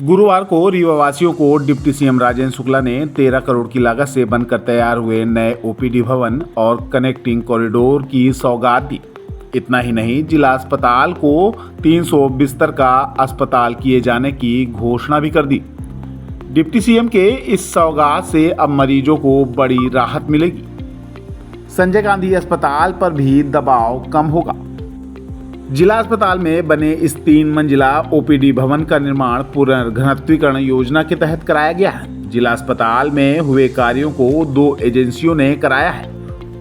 गुरुवार को रीवा वासियों को डिप्टी सीएम राजेंद्र शुक्ला ने 13 करोड़ की लागत से बनकर तैयार हुए नए ओपीडी भवन और कनेक्टिंग कॉरिडोर की सौगात दी। इतना ही नहीं, जिला अस्पताल को 300 बिस्तर का अस्पताल किए जाने की घोषणा भी कर दी। डिप्टी सीएम के इस सौगात से अब मरीजों को बड़ी राहत मिलेगी। संजय गांधी अस्पताल पर भी दबाव कम होगा। जिला अस्पताल में बने इस 3 मंजिला ओपीडी भवन का निर्माण पुनर्घनत्वीकरण योजना के तहत कराया गया है। जिला अस्पताल में हुए कार्यों को 2 एजेंसियों ने कराया है।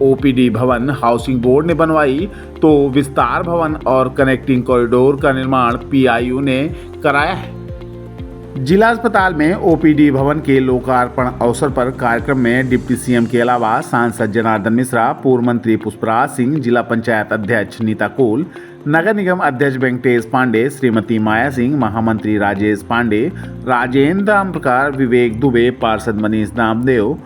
ओपीडी भवन हाउसिंग बोर्ड ने बनवाई तो विस्तार भवन और कनेक्टिंग कॉरिडोर का निर्माण पीआईयू ने कराया है। जिला अस्पताल में ओपीडी भवन के लोकार्पण अवसर पर कार्यक्रम में डिप्टी सीएम के अलावा सांसद जनार्दन मिश्रा, पूर्व मंत्री पुष्पराज सिंह, जिला पंचायत अध्यक्ष नीता कोल, नगर निगम अध्यक्ष वेंकटेश पांडे, श्रीमती माया सिंह, महामंत्री राजेश पांडे, राजेंद्र रामप्रकार, विवेक दुबे, पार्षद Manish Namdev,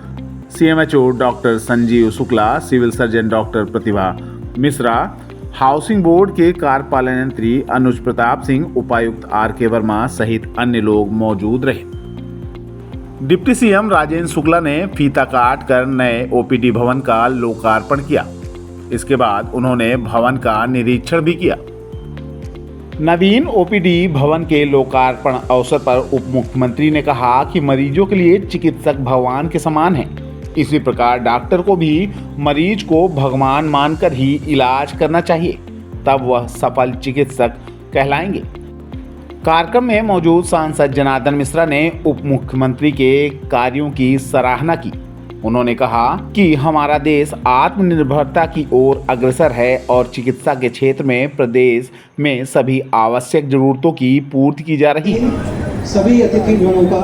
CMHO doctor Sanjeev Shukla, civil surgeon doctor Pratibha Mishra, housing board के कार्यपालन यंत्री अनुज प्रताप सिंह, उपायुक्त आर.के. वर्मा सहित अन्य लोग मौजूद रहे। डिप्टी सीएम राजेंद्र शुक्ला ने फीता काट कर नए ओपीडी भवन का लोकार्पण किया। इसके बाद उन्होंने भवन का निरीक्षण भी किया। नवीन ओपीडी भवन के लोकार्पण अवसर पर उप मुख्यमंत्री ने कहा कि मरीजों के लिए चिकित्सक भगवान के समान हैं। इसी प्रकार डॉक्टर को भी मरीज को भगवान मानकर ही इलाज करना चाहिए, तब वह सफल चिकित्सक कहलाएंगे। कार्यक्रम में मौजूद सांसद जनार्दन मिश्रा ने उप मुख्यमंत्री के कार्यों की सराहना की। उन्होंने कहा कि हमारा देश आत्मनिर्भरता की ओर अग्रसर है और चिकित्सा के क्षेत्र में प्रदेश में सभी आवश्यक जरूरतों की पूर्ति की जा रही है। सभी अतिथिगणों का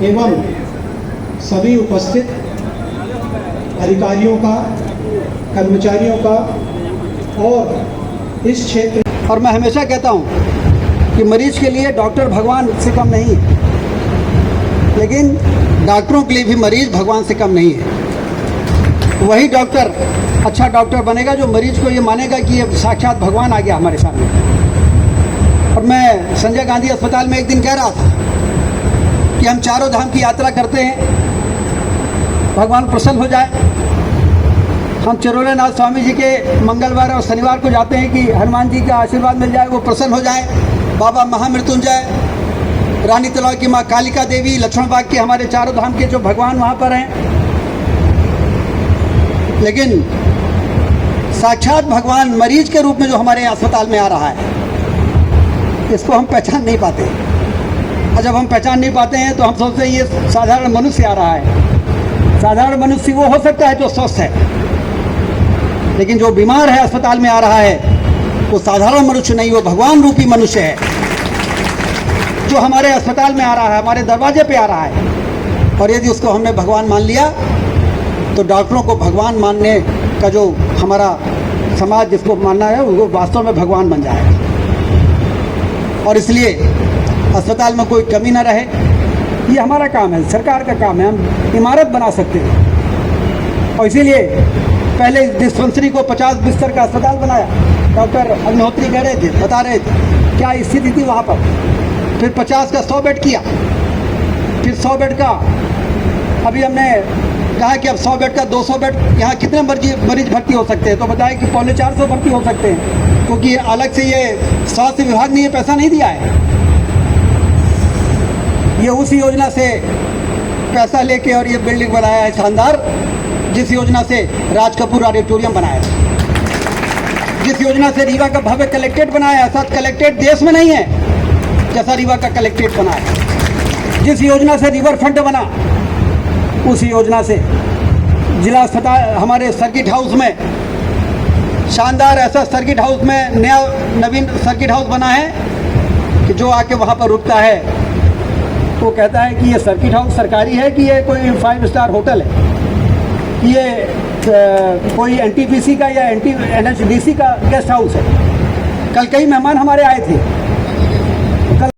एवं सभी उपस्थित अधिकारियों का, कर्मचारियों का और इस क्षेत्र, और मैं हमेशा कहता हूं कि मरीज के लिए डॉक्टर भगवान से कम नहीं है, लेकिन डॉक्टरों के लिए भी मरीज भगवान से कम नहीं है। वही डॉक्टर अच्छा डॉक्टर बनेगा जो मरीज को ये मानेगा कि ये साक्षात भगवान आ गया हमारे सामने। और मैं संजय गांधी अस्पताल में एक दिन कह रहा था कि हम चारों धाम की यात्रा करते हैं, भगवान प्रसन्न हो जाए। हम चिरोलेनाथ स्वामी जी के मंगलवार और शनिवार को जाते हैं कि हनुमान जी का आशीर्वाद मिल जाए, वो प्रसन्न हो जाए। बाबा महामृत्युंजय, रानी तलाव की माँ कालिका देवी, लक्ष्मण बाग के हमारे चारों धाम के जो भगवान वहाँ पर हैं, लेकिन साक्षात भगवान मरीज के रूप में जो हमारे अस्पताल में आ रहा है, इसको हम पहचान नहीं पाते। और जब हम पहचान नहीं पाते हैं तो हम सोचते हैं ये साधारण मनुष्य आ रहा है। साधारण मनुष्य वो हो सकता है जो स्वस्थ है, लेकिन जो बीमार है अस्पताल में आ रहा है वो साधारण मनुष्य नहीं, वो भगवान रूपी मनुष्य है जो हमारे अस्पताल में आ रहा है, हमारे दरवाजे पे आ रहा है। और यदि उसको हमने भगवान मान लिया तो डॉक्टरों को भगवान मानने का जो हमारा समाज जिसको मानना है वो वास्तव में भगवान बन जाएगा। और इसलिए अस्पताल में कोई कमी ना रहे, ये हमारा काम है, सरकार का काम है। हम इमारत बना सकते हैं और इसीलिए पहले डिस्पेंसरी को 50 बिस्तर का अस्पताल बनाया। डॉक्टर अग्निहोत्री कह रहे थे, बता रहे थे क्या स्थिति थी वहाँ पर। फिर 50 का 100 बेड किया, फिर 100 बेड का अभी हमने कहा कि अब 100 बेड का 200 बेड, यहाँ कितने मरीज भर्ती हो सकते हैं, तो बताया कि 450 भर्ती हो सकते हैं, क्योंकि अलग से ये स्वास्थ्य विभाग ने ये पैसा नहीं दिया है। ये उस योजना से पैसा लेके और ये बिल्डिंग बनाया है शानदार, जिस योजना से राज कपूर ऑडिटोरियम बनाया है, जिस योजना से रीवा का भव्य कलेक्ट्रेट बनाया है। ऐसा कलेक्ट्रेट देश में नहीं है जैसा रीवा का कलेक्ट्रेट बना है। जिस योजना से रिवर फ्रंट बना, उस योजना से जिला अस्पताल हमारे सर्किट हाउस में शानदार ऐसा सर्किट हाउस में नया नवीन सर्किट हाउस बना है कि जो आके वहाँ पर रुकता है वो कहता है कि ये सर्किट हाउस सरकारी है कि ये कोई 5 स्टार होटल है, कि ये कोई एनटीपीसी का या NHDC का गेस्ट हाउस है। कल कई मेहमान हमारे आए थे,